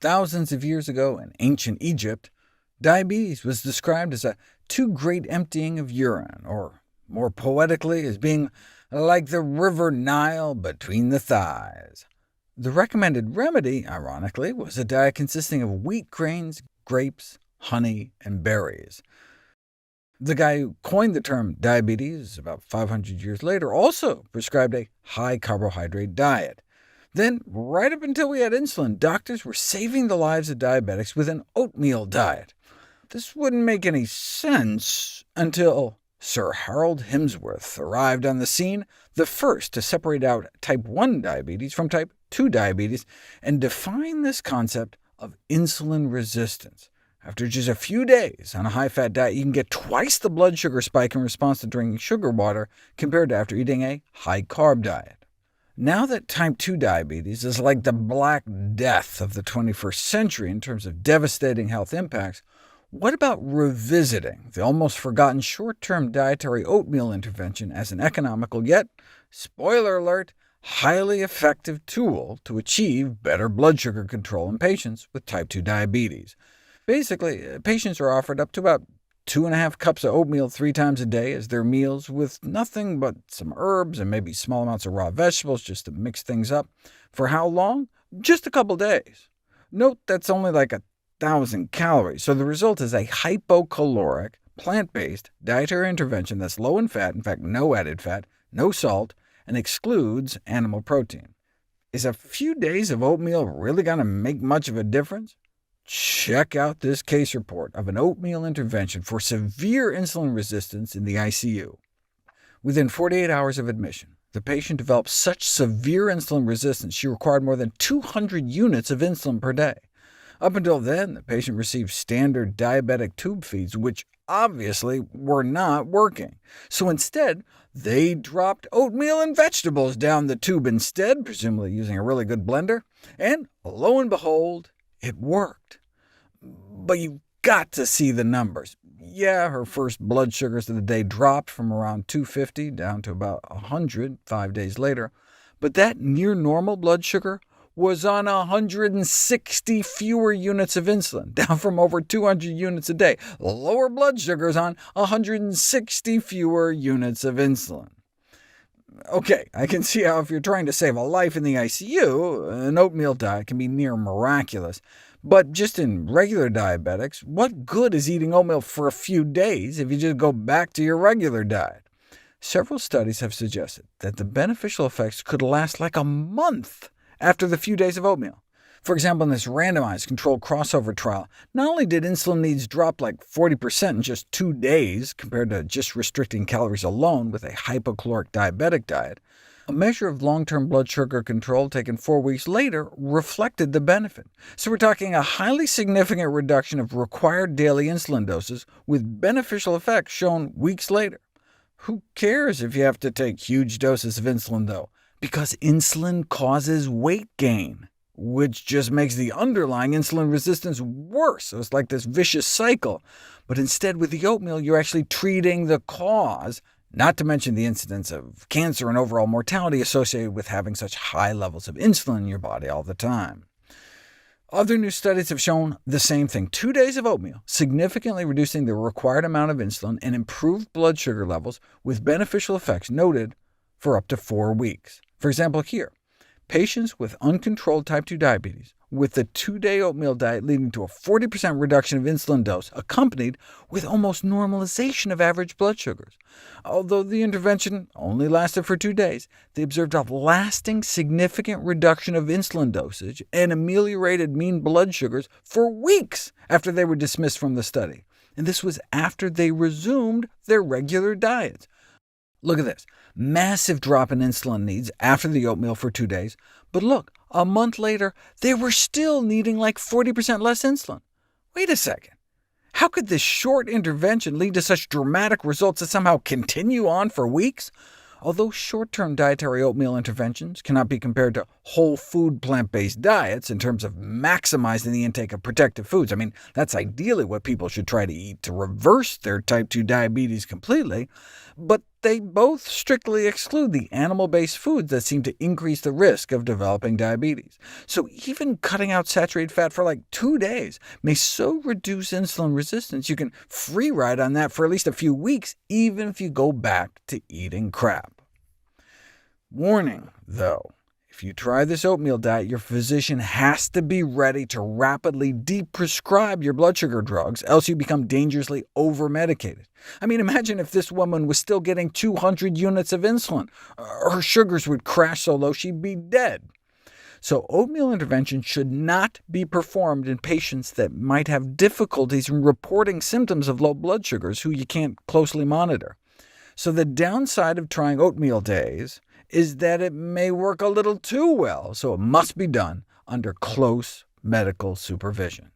thousands of years ago in ancient Egypt, diabetes was described as a too great emptying of urine, or more poetically, as being like the river Nile between the thighs. The recommended remedy, ironically, was a diet consisting of wheat grains, grapes, honey, and berries. The guy who coined the term diabetes about 500 years later also prescribed a high-carbohydrate diet. Then, right up until we had insulin, doctors were saving the lives of diabetics with an oatmeal diet. This wouldn't make any sense until Sir Harold Hemsworth arrived on the scene, the first to separate out type 1 diabetes from type 2 diabetes, and define this concept of insulin resistance. After just a few days on a high-fat diet, you can get twice the blood sugar spike in response to drinking sugar water compared to after eating a high-carb diet. Now that type 2 diabetes is like the Black Death of the 21st century in terms of devastating health impacts, what about revisiting the almost forgotten short-term dietary oatmeal intervention as an economical yet, spoiler alert, highly effective tool to achieve better blood sugar control in patients with type 2 diabetes? Basically, patients are offered up to about 2.5 cups of oatmeal 3 times a day as their meals, with nothing but some herbs and maybe small amounts of raw vegetables just to mix things up. For how long? Just a couple days. Note that's only like 1,000 calories, so the result is a hypocaloric, plant-based dietary intervention that's low in fat, in fact no added fat, no salt, and excludes animal protein. Is a few days of oatmeal really going to make much of a difference? Check out this case report of an oatmeal intervention for severe insulin resistance in the ICU. Within 48 hours of admission, the patient developed such severe insulin resistance she required more than 200 units of insulin per day. Up until then, the patient received standard diabetic tube feeds, which obviously were not working. So instead, they dropped oatmeal and vegetables down the tube instead, presumably using a really good blender, and lo and behold, it worked. But you've got to see the numbers. Yeah, her first blood sugars of the day dropped from around 250 down to about 100 5 days later, but that near-normal blood sugar was on 160 fewer units of insulin, down from over 200 units a day. Lower blood sugars on 160 fewer units of insulin. OK, I can see how if you're trying to save a life in the ICU, an oatmeal diet can be near miraculous. But just in regular diabetics, what good is eating oatmeal for a few days if you just go back to your regular diet? Several studies have suggested that the beneficial effects could last like a month after the few days of oatmeal. For example, in this randomized controlled crossover trial, not only did insulin needs drop like 40% in just 2 days compared to just restricting calories alone with a hypocaloric diabetic diet, a measure of long-term blood sugar control taken 4 weeks later reflected the benefit. So we're talking a highly significant reduction of required daily insulin doses, with beneficial effects shown weeks later. Who cares if you have to take huge doses of insulin, though? Because insulin causes weight gain, which just makes the underlying insulin resistance worse. So it's like this vicious cycle. But instead, with the oatmeal, you're actually treating the cause, not to mention the incidence of cancer and overall mortality associated with having such high levels of insulin in your body all the time. Other new studies have shown the same thing. 2 days of oatmeal, significantly reducing the required amount of insulin and improved blood sugar levels, with beneficial effects noted for up to 4 weeks. For example, here, patients with uncontrolled type 2 diabetes, with the 2-day oatmeal diet leading to a 40% reduction of insulin dose, accompanied with almost normalization of average blood sugars. Although the intervention only lasted for 2 days, they observed a lasting, significant reduction of insulin dosage and ameliorated mean blood sugars for weeks after they were dismissed from the study. And this was after they resumed their regular diets. Look at this. Massive drop in insulin needs after the oatmeal for 2 days, but look, a month later, they were still needing like 40% less insulin. Wait a second. How could this short intervention lead to such dramatic results that somehow continue on for weeks? Although short-term dietary oatmeal interventions cannot be compared to whole food plant-based diets in terms of maximizing the intake of protective foods, I mean, that's ideally what people should try to eat to reverse their type 2 diabetes completely, but they both strictly exclude the animal-based foods that seem to increase the risk of developing diabetes. So even cutting out saturated fat for like 2 days may so reduce insulin resistance you can free ride on that for at least a few weeks, even if you go back to eating crap. Warning, though. If you try this oatmeal diet, your physician has to be ready to rapidly deprescribe your blood sugar drugs, else you become dangerously over-medicated. I mean, imagine if this woman was still getting 200 units of insulin. Her sugars would crash so low she'd be dead. So oatmeal intervention should not be performed in patients that might have difficulties in reporting symptoms of low blood sugars who you can't closely monitor. So the downside of trying oatmeal days is that it may work a little too well, so it must be done under close medical supervision.